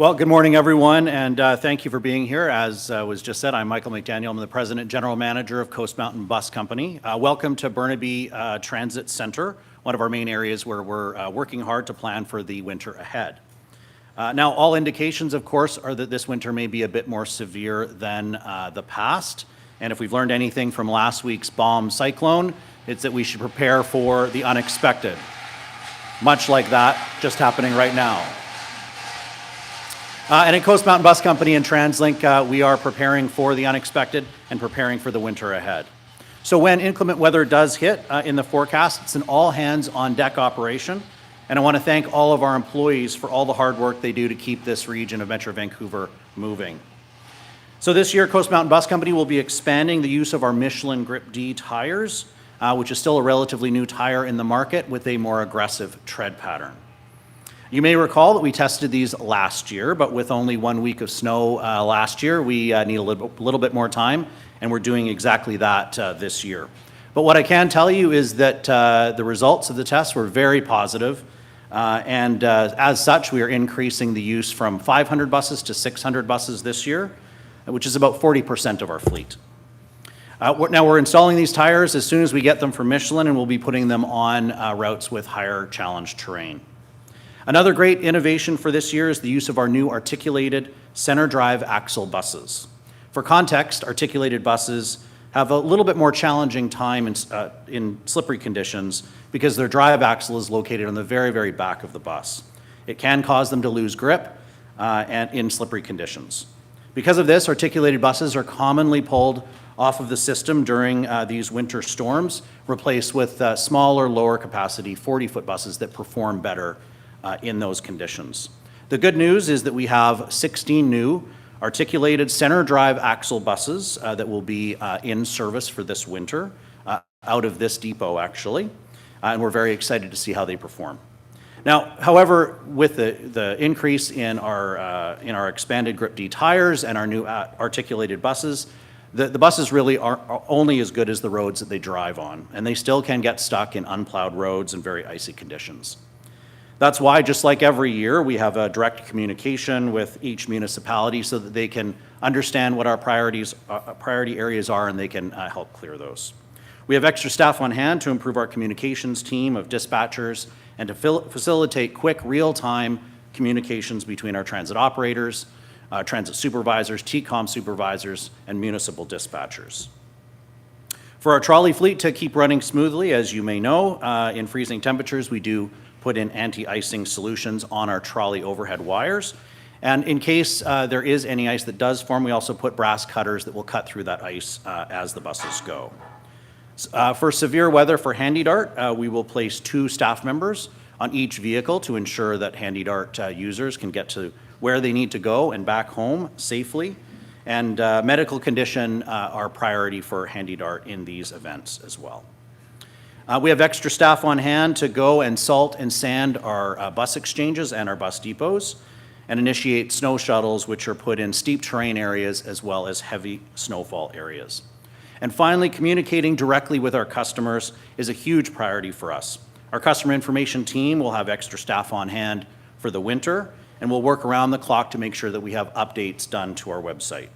Well, good morning, everyone, and thank you for being here. As was just said, I'm Michael McDaniel. I'm the President General Manager of Coast Mountain Bus Company. Welcome to Burnaby Transit Centre, one of our main areas where we're working hard to plan for the winter ahead. Now, all indications, of course, are that this winter may be a bit more severe than the past. And if we've learned anything from last week's bomb cyclone, it's that we should prepare for the unexpected. Much like that just happening right now. And at Coast Mountain Bus Company and TransLink, we are preparing for the unexpected and preparing for the winter ahead. So when inclement weather does hit in the forecast, it's an all-hands-on-deck operation. And I want to thank all of our employees for all the hard work they do to keep this region of Metro Vancouver moving. So this year, Coast Mountain Bus Company will be expanding the use of our Michelin Grip D tires, which is still a relatively new tire in the market with a more aggressive tread pattern. You may recall that we tested these last year, but with only 1 week of snow last year, we need a little bit more time, and we're doing exactly that this year. But what I can tell you is that the results of the tests were very positive, and as such, we are increasing the use from 500 buses to 600 buses this year, which is about 40% of our fleet. Now we're installing these tires as soon as we get them from Michelin, and we'll be putting them on routes with higher challenge terrain. Another great innovation for this year is the use of our new articulated center drive axle buses. For context, articulated buses have a little bit more challenging time in slippery conditions because their drive axle is located on the very, very back of the bus. It can cause them to lose grip and in slippery conditions. Because of this, articulated buses are commonly pulled off of the system during these winter storms, replaced with smaller, lower capacity 40-foot buses that perform better in those conditions. The good news is that we have 16 new articulated center drive axle buses that will be in service for this winter, out of this depot actually, and we're very excited to see how they perform. Now, however, with the increase in our expanded Grip D tires and our new articulated buses, the buses really are only as good as the roads that they drive on, and they still can get stuck in unplowed roads and very icy conditions. That's why, just like every year, we have a direct communication with each municipality so that they can understand what our priority areas are and they can help clear those. We have extra staff on hand to improve our communications team of dispatchers and to facilitate quick, real-time communications between our transit operators, transit supervisors, TCOM supervisors, and municipal dispatchers. For our trolley fleet to keep running smoothly, as you may know, in freezing temperatures, we do put in anti-icing solutions on our trolley overhead wires. And in case there is any ice that does form, we also put brass cutters that will cut through that ice as the buses go. For severe weather for Handy Dart, we will place 2 staff members on each vehicle to ensure that Handy Dart users can get to where they need to go and back home safely. And medical condition are priority for Handy Dart in these events as well. We have extra staff on hand to go and salt and sand our bus exchanges and our bus depots and initiate snow shuttles, which are put in steep terrain areas as well as heavy snowfall areas. And finally, communicating directly with our customers is a huge priority for us. Our customer information team will have extra staff on hand for the winter, and we'll work around the clock to make sure that we have updates done to our website.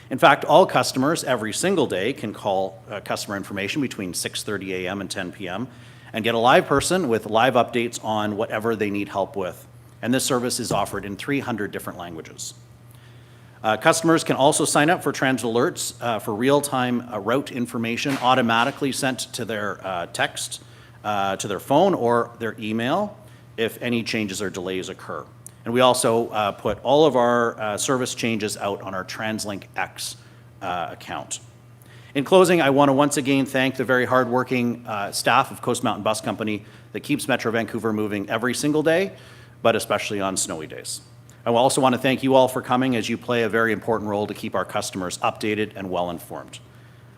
In fact, all customers every single day can call customer information between 6:30 a.m. and 10 p.m. and get a live person with live updates on whatever they need help with. And this service is offered in 300 different languages. Customers can also sign up for transit alerts for real-time route information automatically sent to their text, to their phone or their email if any changes or delays occur. And we also put all of our service changes out on our TransLink X account. In closing, I want to once again thank the very hardworking staff of Coast Mountain Bus Company that keeps Metro Vancouver moving every single day, but especially on snowy days. I also want to thank you all for coming as you play a very important role to keep our customers updated and well informed.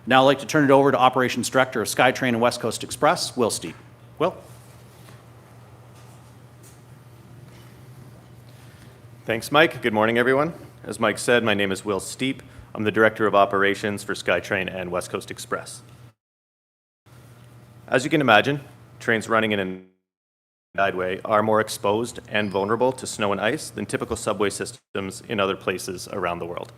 Now I'd like to turn it over to Operations Director of SkyTrain and West Coast Express, Will Steep. Will? Thanks, Mike. Good morning, everyone. As Mike said, my name is Will Steep. I'm the Director of Operations for SkyTrain and West Coast Express. As you can imagine, trains running in an Guideway are more exposed and vulnerable to snow and ice than typical subway systems in other places around the world.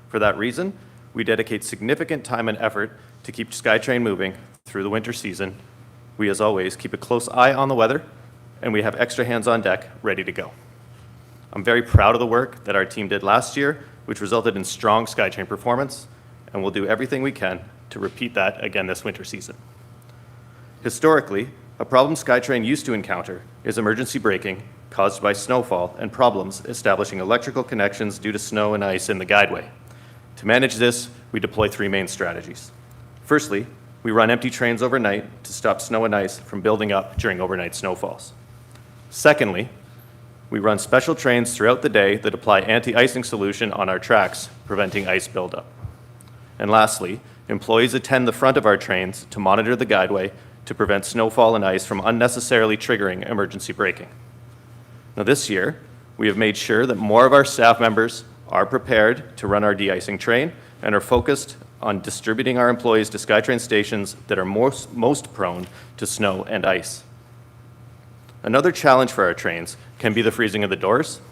For that reason, we dedicate significant time and effort to keep SkyTrain moving through the winter season. We, as always, keep a close eye on the weather, and we have extra hands on deck ready to go. I'm very proud of the work that our team did last year, which resulted in strong SkyTrain performance, and we'll do everything we can to repeat that again this winter season. Historically, a problem SkyTrain used to encounter is emergency braking caused by snowfall and problems establishing electrical connections due to snow and ice in the guideway. To manage this, we deploy three main strategies. Firstly, we run empty trains overnight to stop snow and ice from building up during overnight snowfalls. Secondly, we run special trains throughout the day that apply anti-icing solution on our tracks, preventing ice buildup. And lastly, employees attend the front of our trains to monitor the guideway to prevent snowfall and ice from unnecessarily triggering emergency braking. Now this year, we have made sure that more of our staff members are prepared to run our de-icing train and are focused on distributing our employees to SkyTrain stations that are most prone to snow and ice. Another challenge for our trains can be the freezing of the doors.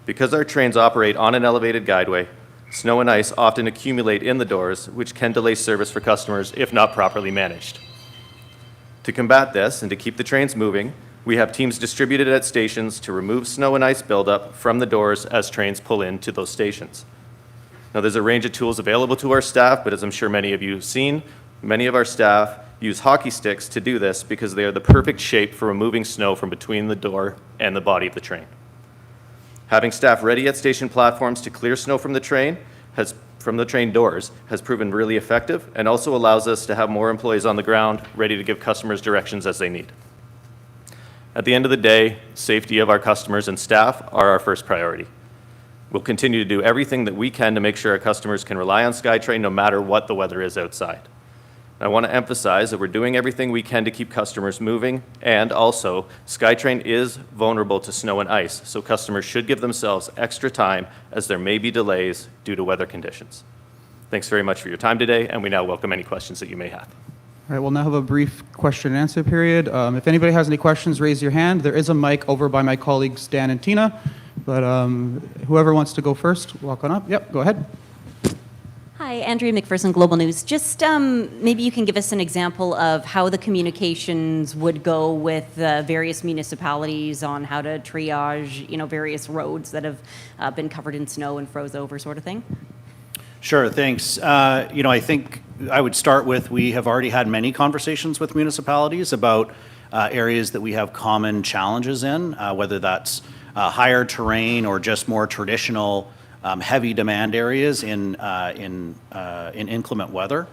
Because our trains operate on an elevated guideway, snow and ice often accumulate in the doors, which can delay service for customers if not properly managed. To combat this and to keep the trains moving, we have teams distributed at stations to remove snow and ice buildup from the doors as trains pull into those stations. Now, there's a range of tools available to our staff, but as I'm sure many of you have seen, many of our staff use hockey sticks to do this because they are the perfect shape for removing snow from between the door and the body of the train. Having staff ready at station platforms to clear snow from the train doors has proven really effective and also allows us to have more employees on the ground ready to give customers directions as they need. At the end of the day, safety of our customers and staff are our first priority. We'll continue to do everything that we can to make sure our customers can rely on SkyTrain no matter what the weather is outside. I want to emphasize that we're doing everything we can to keep customers moving, and also SkyTrain is vulnerable to snow and ice, so customers should give themselves extra time as there may be delays due to weather conditions. Thanks very much for your time today, and we now welcome any questions that you may have. All right, we'll now have a brief question and answer period. If anybody has any questions, raise your hand. There is a mic over by my colleagues Dan and Tina, but whoever wants to go first, walk on up. Yep, go ahead. Hi, Andrea McPherson, Global News. Just maybe you can give us an example of how the communications would go with various municipalities on how to triage, various roads that have been covered in snow and froze over, sort of thing. Sure, thanks. I think I would start with we have already had many conversations with municipalities about areas that we have common challenges in, whether that's higher terrain or just more traditional heavy demand areas in inclement weather.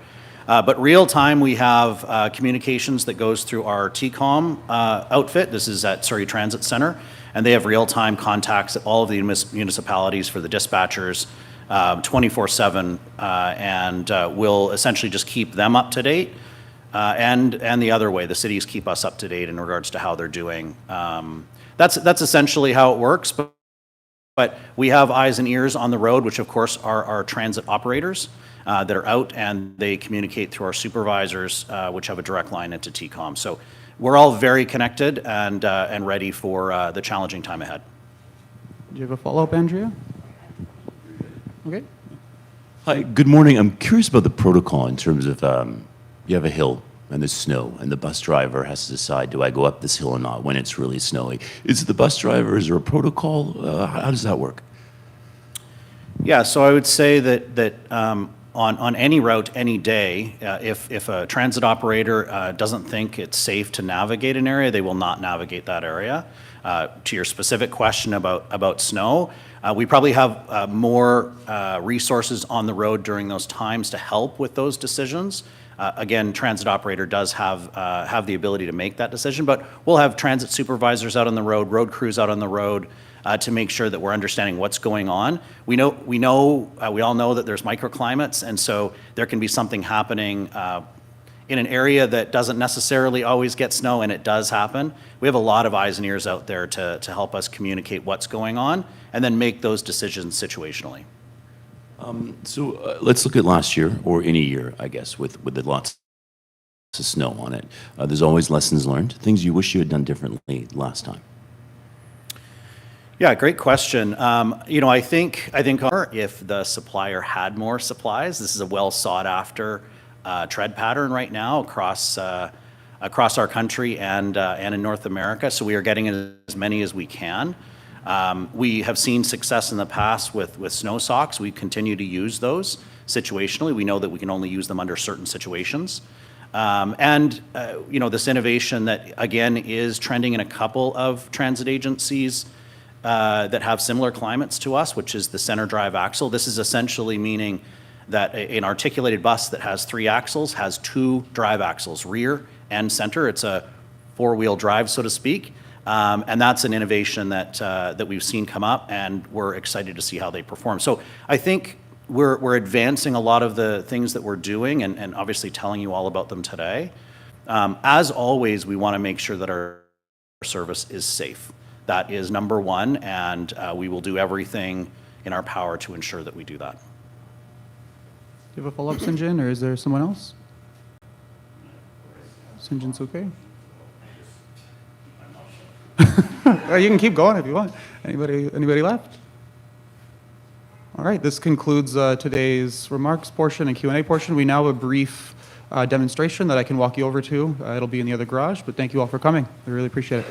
But real time, we have communications that goes through our TCOM outfit. This is at Surrey Transit Center, and they have real time contacts at all of the municipalities for the dispatchers 24/7, and we'll essentially just keep them up to date. And the other way, the cities keep us up to date in regards to how they're doing. That's essentially how it works. But we have eyes and ears on the road, which of course are our transit operators that are out, and they communicate through our supervisors, which have a direct line into TCOM. So we're all very connected and ready for the challenging time ahead. Do you have a follow-up, Andrea? Okay. Hi, good morning. I'm curious about the protocol in terms of you have a hill and there's snow, and the bus driver has to decide, do I go up this hill or not when it's really snowy? Is it the bus driver? Is there a protocol? How does that work? Yeah, so I would say that on any route, any day, if a transit operator doesn't think it's safe to navigate an area, they will not navigate that area. To your specific question about snow, we probably have more resources on the road during those times to help with those decisions. Again, transit operator does have the ability to make that decision, but we'll have transit supervisors out on the road crews out on the road to make sure that we're understanding what's going on. We all know that there's microclimates, and so there can be something happening in an area that doesn't necessarily always get snow, and it does happen. We have a lot of eyes and ears out there to help us communicate what's going on and then make those decisions situationally. So let's look at last year, or any year, I guess, with the lots of snow on it. There's always lessons learned, things you wish you had done differently last time. Yeah, great question. I think if the supplier had more supplies, this is a well sought after tread pattern right now across our country and in North America. So we are getting as many as we can. We have seen success in the past with snow socks. We continue to use those situationally. We know that we can only use them under certain situations. This innovation that, again, is trending in a couple of transit agencies that have similar climates to us, which is the center drive axle. This is essentially meaning that an articulated bus that has 3 axles has 2 drive axles, rear and center. It's a 4-wheel drive, so to speak. And that's an innovation that we've seen come up, and we're excited to see how they perform. So I think we're advancing a lot of the things that we're doing and obviously telling you all about them today. As always, we want to make sure that our service is safe. That is number one, and we will do everything in our power to ensure that we do that. Do you have a follow-up, St. John, or is there someone else? St. John's okay? You can keep going if you want. Anybody left? All right, this concludes today's remarks portion and Q&A portion. We now have a brief demonstration that I can walk you over to. It'll be in the other garage, but thank you all for coming. I really appreciate it.